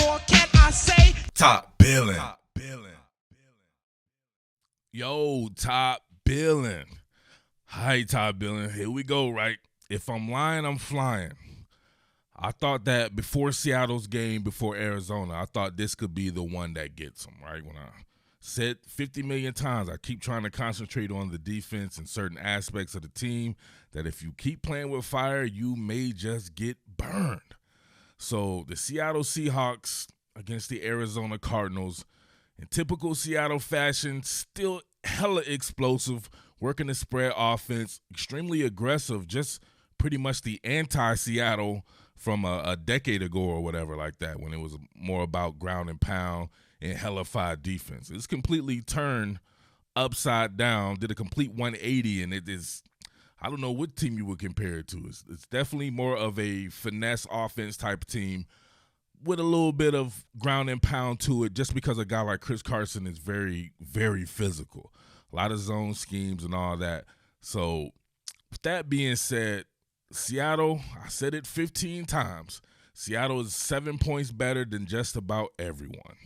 more can I say? Top Billin. Yo, Top Billin. Hi, Top Billin. Here we go, right? If I'm lying, I'm flying. I thought that before Seattle's game, before Arizona, I thought this could be the one that gets them, right? When I said 50 million times, I keep trying to concentrate on the defense and certain aspects of the team, that if you keep playing with fire, you may just get burned. So the Seattle Seahawks against the Arizona Cardinals, in typical Seattle fashion, still hella explosive, working the spread offense, extremely aggressive, just pretty much the anti-Seattle from a decade ago or whatever like that, when it was more about ground and pound and hellified defense. It's completely turned upside down, did a complete 180, and it is, I don't know what team you would compare it to. It's definitely more of a finesse offense type team with a little bit of ground and pound to it, just because a guy like Chris Carson is very, very physical. A lot of zone schemes and all that. So with that being said, Seattle, I said it 15 times, Seattle is 7 points better than just about everyone.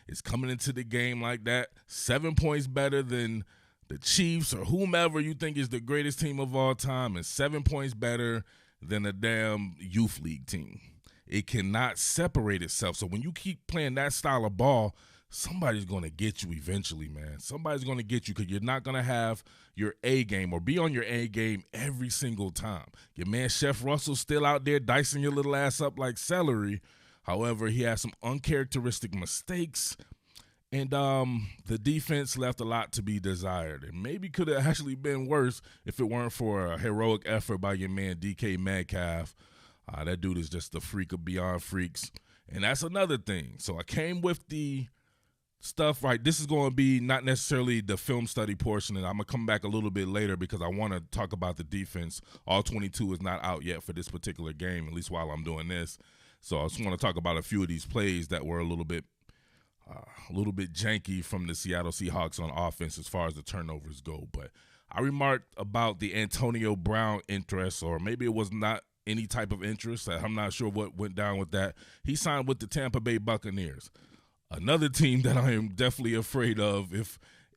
It's coming into the game like that, 7 points better than the Chiefs or whomever you think is the greatest team of all time, and 7 points better than a damn youth league team. It cannot separate itself. So when you keep playing that style of ball, somebody's going to get you eventually, man. Somebody's going to get you, because you're not going to have your A game or be on your A game every single time. Your man Chef Russell's still out there dicing your little ass up like celery. However, he has some uncharacteristic mistakes, and the defense left a lot to be desired. And maybe could have actually been worse if it weren't for a heroic effort by your man DK Metcalf. That dude is just a freak of beyond freaks. And that's another thing. So I came with the stuff, right? This is going to be not necessarily the film study portion, and I'm going to come back a little bit later because I want to talk about the defense. All 22 is not out yet for this particular game, at least while I'm doing this. So I just want to talk about a few of these plays that were a little bit janky from the Seattle Seahawks on offense as far as the turnovers go. But I remarked about the Antonio Brown interest, or maybe it was not any type of interest. I'm not sure what went down with that. He signed with the Tampa Bay Buccaneers, another team that I am definitely afraid of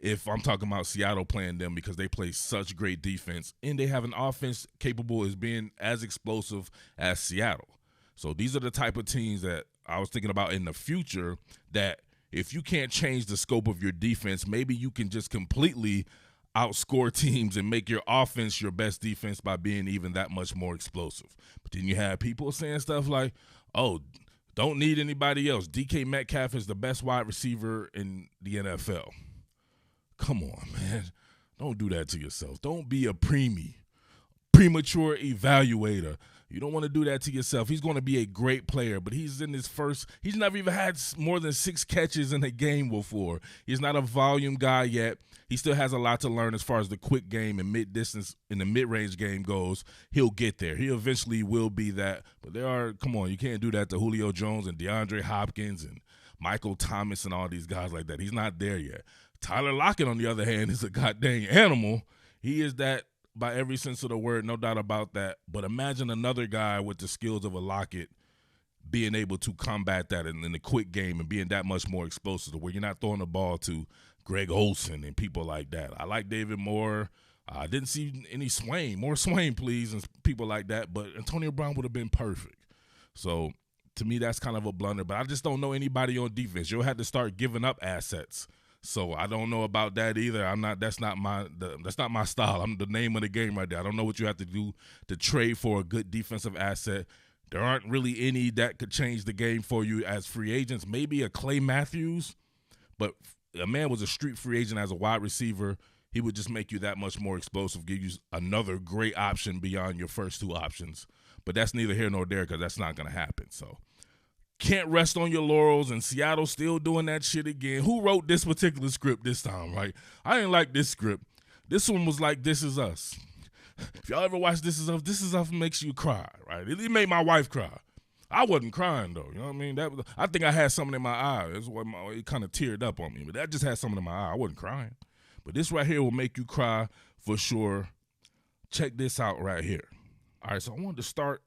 if I'm talking about Seattle playing them, because they play such great defense and they have an offense capable as being as explosive as Seattle. So these are the type of teams that I was thinking about in the future, that if you can't change the scope of your defense, maybe you can just completely outscore teams and make your offense your best defense by being even that much more explosive. But then you have people saying stuff like, oh, don't need anybody else. DK Metcalf is the best wide receiver in the NFL. Come on, man. Don't do that to yourself. Don't be a premature evaluator. You don't want to do that to yourself. He's going to be a great player, but he's never even had more than 6 catches in a game before. He's not a volume guy yet. He still has a lot to learn as far as the quick game and mid-distance in the mid-range game goes. He'll get there. He eventually will be that. But come on, you can't do that to Julio Jones and DeAndre Hopkins and Michael Thomas and all these guys like that. He's not there yet. Tyler Lockett, on the other hand, is a goddamn animal. He is that by every sense of the word, no doubt about that. But imagine another guy with the skills of a Lockett being able to combat that in the quick game and being that much more explosive, where you're not throwing the ball to Greg Olsen and people like that. I like David Moore. I didn't see any Swain. More Swain, please, and people like that. But Antonio Brown would have been perfect. So to me, that's kind of a blunder. But I just don't know anybody on defense. You'll have to start giving up assets. So I don't know about that either. That's not my style. I'm the name of the game right there. I don't know what you have to do to trade for a good defensive asset. There aren't really any that could change the game for you as free agents. Maybe a Clay Matthews, but a man was a street free agent as a wide receiver. He would just make you that much more explosive, give you another great option beyond your first 2 options. But that's neither here nor there, because that's not going to happen. So can't rest on your laurels, and Seattle still doing that shit again. Who wrote this particular script this time, right? I didn't like this script. This one was like This Is Us. If y'all ever watch This Is Us makes you cry, right? It made my wife cry. I wasn't crying, though. You know what I mean? I think I had something in my eye. That's why it kind of teared up on me. But that just had something in my eye. I wasn't crying. But this right here will make you cry for sure. Check this out right here. All right, so I wanted to start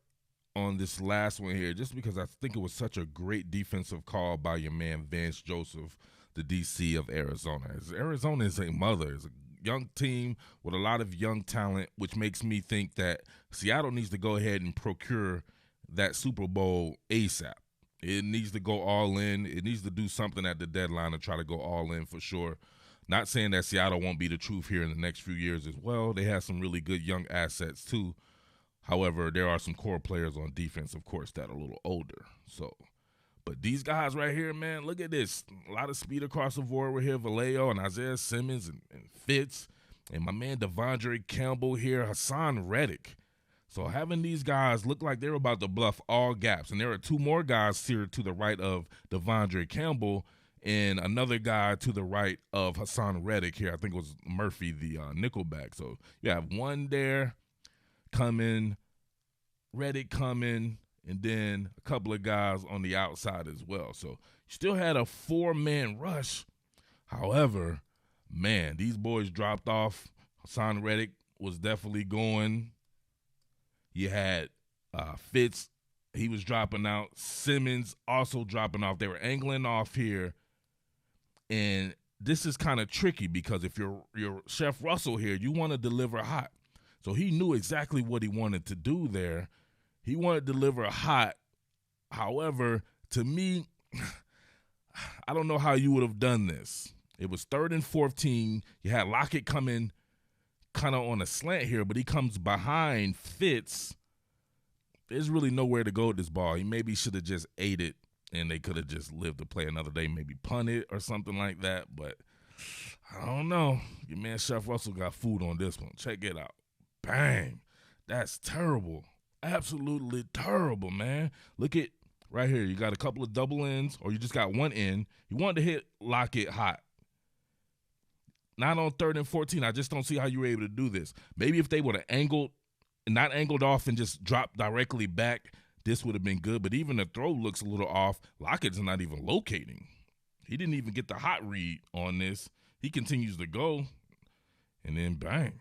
on this last one here, just because I think it was such a great defensive call by your man Vance Joseph, the DC of Arizona. Arizona is a mother. It's a young team with a lot of young talent, which makes me think that Seattle needs to go ahead and procure that Super Bowl ASAP. It needs to go all in. It needs to do something at the deadline to try to go all in for sure. Not saying that Seattle won't be the truth here in the next few years as well. They have some really good young assets too. However, there are some core players on defense, of course, that are a little older. But these guys right here, man, look at this. A lot of speed across the board. We're here, Vallejo and Isaiah Simmons and Fitz. And my man Devondre Campbell here, Hassan Reddick. So having these guys look like they're about to bluff all gaps. And there are two more guys here to the right of Devondre Campbell and another guy to the right of Hassan Reddick here. I think it was Murphy, the nickelback. So you have one there coming, Reddick coming, and then a couple of guys on the outside as well. So you still had a four-man rush. However, man, these boys dropped off. Hassan Reddick was definitely going. You had Fitz, he was dropping out. Simmons also dropping off. They were angling off here. And this is kind of tricky because if you're Chef Russell here, you want to deliver hot. So he knew exactly what he wanted to do there. He wanted to deliver hot. However, to me, I don't know how you would have done this. It was 3rd and 14. You had Lockett coming kind of on a slant here, but he comes behind Fitz. There's really nowhere to go with this ball. He maybe should have just ate it, and they could have just lived to play another day, maybe punt it or something like that. But I don't know. Your man Chef Russell got food on this one. Check it out. Bang. That's terrible. Absolutely terrible, man. Look at right here. You got a couple of double ends, or you just got one end. You wanted to hit Lockett hot. Not on 3rd and 14. I just don't see how you were able to do this. Maybe if they would have not angled off and just dropped directly back, this would have been good. But even the throw looks a little off. Lockett's not even locating. He didn't even get the hot read on this. He continues to go, and then bang.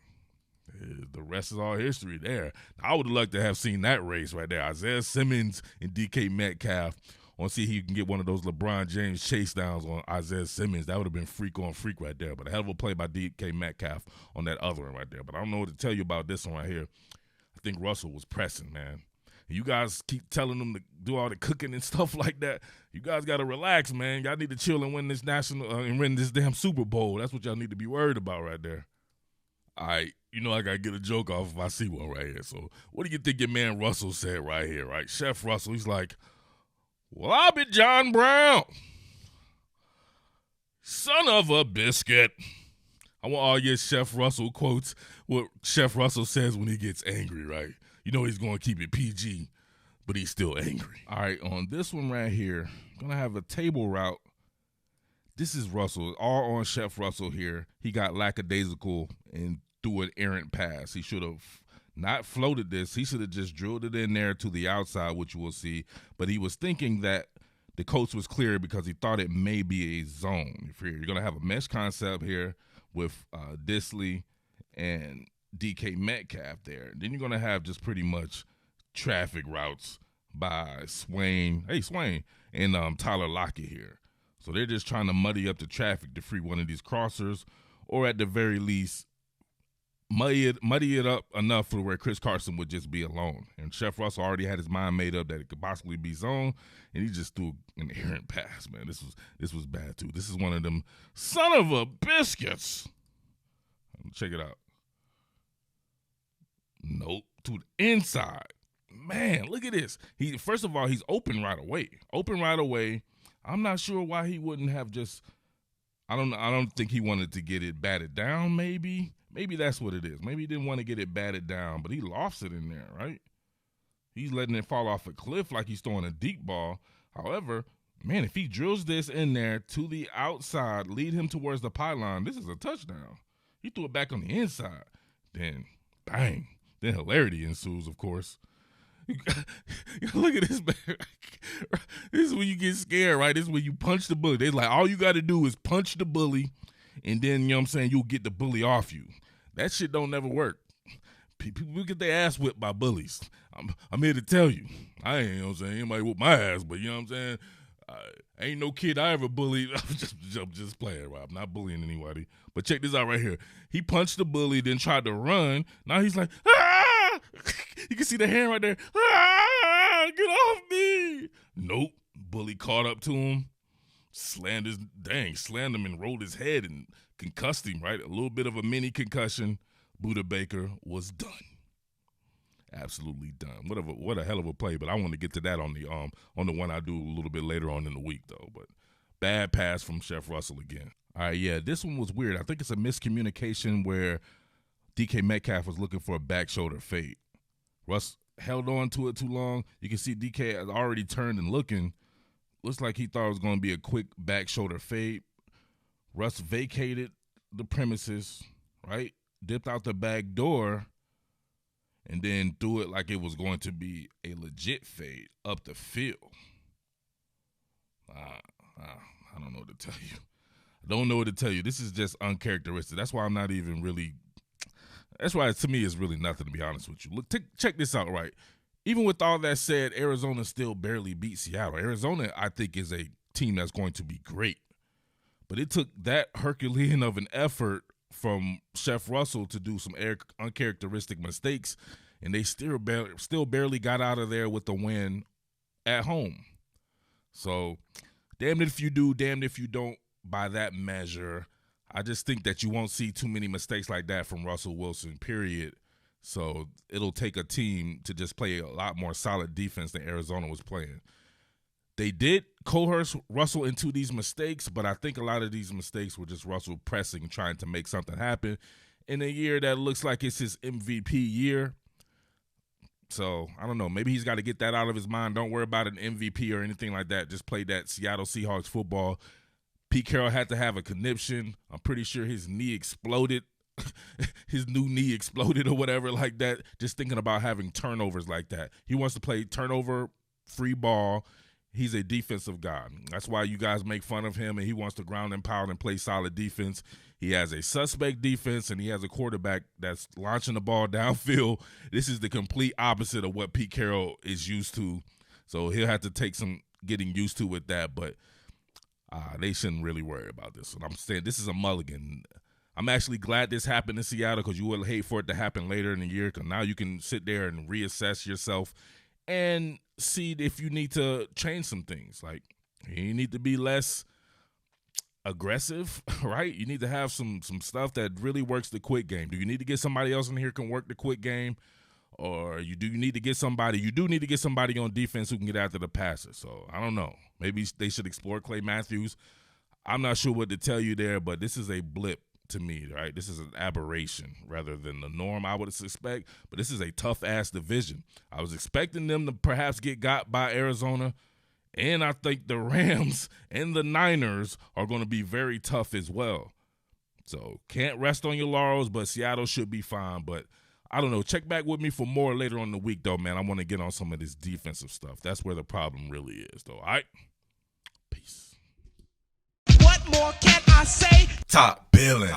The rest is all history there. I would have liked to have seen that race right there. Isaiah Simmons and DK Metcalf. I want to see if he can get one of those LeBron James chase downs on Isaiah Simmons. That would have been freak on freak right there. But a hell of a play by DK Metcalf on that other one right there. But I don't know what to tell you about this one right here. I think Russell was pressing, man. You guys keep telling them to do all the cooking and stuff like that. You guys got to relax, man. Y'all need to chill and win this and win this damn Super Bowl. That's what y'all need to be worried about right there. All right, I got to get a joke off if I see one right here. So what do you think your man Russell said right here, right? Chef Russell, he's like, well, I'll be John Brown, son of a biscuit. I want all your Chef Russell quotes, what Chef Russell says when he gets angry, right? You know he's going to keep it PG, but he's still angry. All right, on this one right here, I'm going to have a table route. This is Russell, all on Chef Russell here. He got lackadaisical and threw an errant pass. He should have not floated this. He should have just drilled it in there to the outside, which you will see. But he was thinking that the coach was clear because he thought it may be a zone. You're going to have a mesh concept here with Disley and DK Metcalf there. Then you're going to have just pretty much traffic routes by Swain and Tyler Lockett here. So they're just trying to muddy up the traffic to free one of these crossers, or at the very least, muddy it up enough for where Chris Carson would just be alone. And Chef Russell already had his mind made up that it could possibly be zone, and he just threw an errant pass, man. This was bad, too. This is one of them son of a biscuits. Check it out. Nope, to the inside. Man, look at this. First of all, he's open right away. I'm not sure why he wouldn't have just I don't think he wanted to get it batted down, maybe. Maybe that's what it is. Maybe he didn't want to get it batted down, but he lofts it in there, right? He's letting it fall off a cliff like he's throwing a deep ball. However, man, if he drills this in there to the outside, lead him towards the pylon, this is a touchdown. He threw it back on the inside. Then, bang. Then hilarity ensues, of course. Look at this, man. This is when you get scared, right? This is when you punch the bully. They're like, all you got to do is punch the bully, and then, you know what I'm saying, you'll get the bully off you. That shit don't never work. People get their ass whipped by bullies. I'm here to tell you. I ain't, you know what I'm saying, anybody whoop my ass, but you know what I'm saying? Ain't no kid I ever bullied. I'm just playing, Rob. I'm not bullying anybody. But check this out right here. He punched the bully, then tried to run. Now he's like, ah! You can see the hand right there. Ah! Get off me. Nope. Bully caught up to him, slammed him and rolled his head and concussed him, right? A little bit of a mini concussion. Buda Baker was done. Absolutely done. What a hell of a play, but I want to get to that on the one I do a little bit later on in the week, though. But bad pass from Chef Russell again. All right, yeah, this one was weird. I think it's a miscommunication where DK Metcalf was looking for a back shoulder fade. Russ held on to it too long. You can see DK has already turned and looking. Looks like he thought it was going to be a quick back shoulder fade. Russ vacated the premises, right? Dipped out the back door, and then threw it like it was going to be a legit fade up the field. I don't know what to tell you. I don't know what to tell you. This is just uncharacteristic. That's why I'm not even really – that's why to me it's really nothing, to be honest with you. Look, check this out, right? Even with all that said, Arizona still barely beat Seattle. Arizona, I think, is a team that's going to be great. But it took that Herculean of an effort from Chef Russell to do some uncharacteristic mistakes, and they still barely got out of there with the win at home. So, damned if you do, damned if you don't by that measure. I just think that you won't see too many mistakes like that from Russell Wilson, period. So, it'll take a team to just play a lot more solid defense than Arizona was playing. They did coerce Russell into these mistakes, but I think a lot of these mistakes were just Russell pressing, trying to make something happen in a year that looks like it's his MVP year. So, I don't know. Maybe he's got to get that out of his mind. Don't worry about an MVP or anything like that. Just play that Seattle Seahawks football. Pete Carroll had to have a conniption. I'm pretty sure his knee exploded. His new knee exploded or whatever like that. Just thinking about having turnovers like that. He wants to play turnover-free ball. He's a defensive guy. That's why you guys make fun of him, and he wants to ground and pound and play solid defense. He has a suspect defense, and he has a quarterback that's launching the ball downfield. This is the complete opposite of what Pete Carroll is used to. So he'll have to take some getting used to with that, but they shouldn't really worry about this. And I'm saying this is a mulligan. I'm actually glad this happened in Seattle because you would hate for it to happen later in the year because now you can sit there and reassess yourself and see if you need to change some things. Like, you need to be less aggressive, right? You need to have some stuff that really works the quick game. Do you need to get somebody else in here who can work the quick game? Or you need to get somebody on defense who can get after the passer. So, I don't know. Maybe they should explore Clay Matthews. I'm not sure what to tell you there, but this is a blip to me, right? This is an aberration rather than the norm I would suspect, but this is a tough-ass division. I was expecting them to perhaps get got by Arizona, and I think the Rams and the Niners are going to be very tough as well. So can't rest on your laurels, but Seattle should be fine. But I don't know. Check back with me for more later on in the week, though, man. I want to get on some of this defensive stuff. That's where the problem really is, though. All right? Peace. What more can I say? Top Billin.